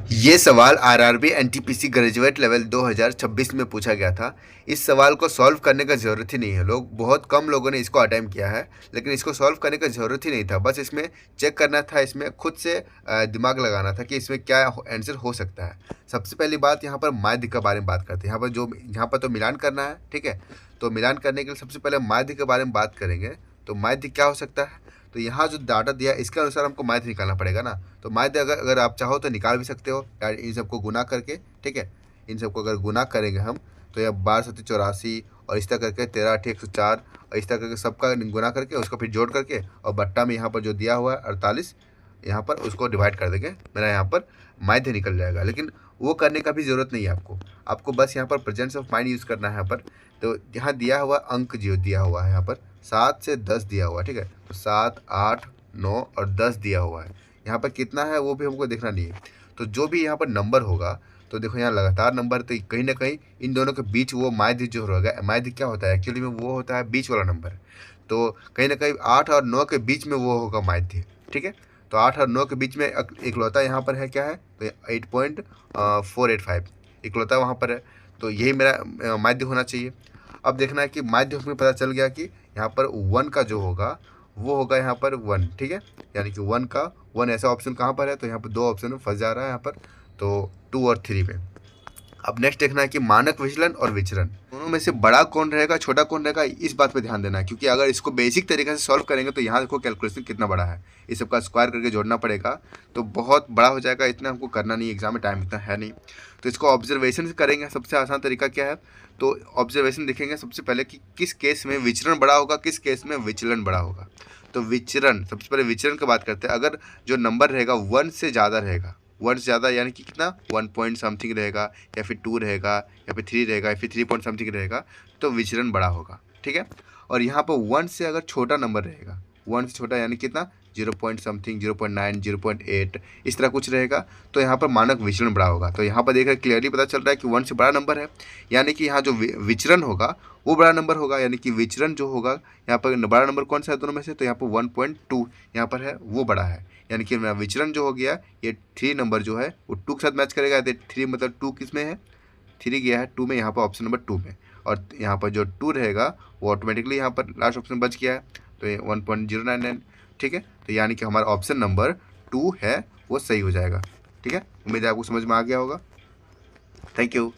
ये सवाल RRB NTPC graduate level 2026 में पूछा गया था। इस सवाल को सॉल्व करने का ज़रूरत ही नहीं है। बहुत कम लोगों ने इसको अटेम्प्ट किया है, लेकिन इसको सॉल्व करने का ज़रूरत ही नहीं था। बस इसमें चेक करना था, इसमें खुद से दिमाग लगाना था कि इसमें क्या आंसर हो सकता है। सबसे पहली बात, यहाँ पर माध्य के बारे में बात करते हैं। यहाँ पर तो मिलान करना है, ठीक है। तो मिलान करने के लिए सबसे पहले माध्य के बारे में बात करेंगे। तो माध्य क्या हो सकता है? तो यहाँ जो डाटा दिया है इसके अनुसार हमको माध्य निकालना पड़ेगा ना। तो माध्य अगर आप चाहो तो निकाल भी सकते हो इन सबको गुना करके, ठीक है। इन सबको अगर गुना करेंगे हम तो यह 12 और इस तरह करके 13 104 और इस तरह करके सबका गुना करके उसको फिर जोड़ करके और बट्टा में यहाँ पर जो दिया हुआ है 48 यहाँ पर उसको डिवाइड कर देंगे, मेरा यहाँ पर माध्य निकल जाएगा। लेकिन वो करने का भी ज़रूरत नहीं है आपको बस यहाँ पर प्रेजेंस ऑफ माइंड यूज़ करना है। यहाँ पर तो यहाँ दिया हुआ अंक जो दिया हुआ है यहाँ पर 7 से 10 दिया हुआ है, ठीक है। तो 7 8 9 और 10 दिया हुआ है। यहाँ पर कितना है वो भी हमको देखना नहीं है। तो जो भी यहाँ पर नंबर होगा, तो देखो यहाँ लगातार नंबर, तो कहीं ना कहीं इन दोनों के बीच वो माध्य जो होगा, माध्य क्या होता है एक्चुअली में, वो होता है बीच वाला नंबर। तो कहीं ना कहीं 8 और 9 के बीच में वो होगा माध्य, ठीक है। तो 8 और 9 के बीच में इकलौता यहाँ पर है, क्या है, तो 8.485 इकलौता वहाँ पर है। तो यही मेरा माध्य होना चाहिए। अब देखना है कि माध्य हमें पता चल गया कि यहाँ पर 1 का जो होगा वो होगा यहाँ पर 1, ठीक है। यानी कि 1 ऐसा ऑप्शन कहाँ पर है, तो यहाँ पर 2 ऑप्शन में फंस जा रहा है यहाँ पर, तो 2 और 3 में। अब नेक्स्ट देखना है कि मानक विचलन और विचरण दोनों में से बड़ा कौन रहेगा, छोटा कौन रहेगा, इस बात पे ध्यान देना है। क्योंकि अगर इसको बेसिक तरीके से सॉल्व करेंगे तो यहाँ देखो कैलकुलेशन कितना बड़ा है, इस सबका स्क्वायर करके जोड़ना पड़ेगा, तो बहुत बड़ा हो जाएगा। इतना हमको करना नहीं, एग्जाम में टाइम इतना है नहीं। तो इसको ऑब्जर्वेशन से करेंगे। सबसे आसान तरीका क्या है, तो ऑब्जर्वेशन देखेंगे सबसे पहले कि किस केस में विचरण बड़ा होगा, किस केस में विचलन बड़ा होगा। तो विचरण, सबसे पहले विचरण की बात करते हैं। अगर जो नंबर रहेगा 1 से ज़्यादा रहेगा, 1 से ज़्यादा यानी कि कितना, 1 पॉइंट समथिंग रहेगा, या फिर 2 रहेगा, या फिर 3 रहेगा, या फिर 3 पॉइंट समथिंग रहेगा, तो विचलन बड़ा होगा, ठीक है। और यहाँ पर 1 से अगर छोटा नंबर रहेगा, 1 से छोटा यानी कितना, 0 पॉइंट समथिंग, 0.9, 0.8 इस तरह कुछ रहेगा, तो यहाँ पर मानक विचलन बड़ा होगा। तो यहाँ पर देख रहे क्लियरली पता चल रहा है कि 1 से बड़ा नंबर है, यानी कि यहाँ जो विचरण होगा वो बड़ा नंबर होगा। यानी कि विचरण जो होगा यहाँ पर बड़ा नंबर कौन सा है दोनों में से, तो यहाँ पर 1.2 यहाँ पर है, वो बड़ा है। यानी कि मेरा विचलन जो हो गया, ये 3 नंबर जो है वो 2 के साथ मैच करेगा। 3 मतलब 2 किस में है, 3 गया है 2 में, यहाँ पर ऑप्शन नंबर 2 में। और यहाँ पर जो 2 रहेगा वो ऑटोमेटिकली यहाँ पर लास्ट ऑप्शन बच गया है, तो ये 1.099, ठीक है। तो यानी कि हमारा ऑप्शन नंबर 2 है वो सही हो जाएगा, ठीक है। उम्मीद है आपको समझ में आ गया होगा। Thank you.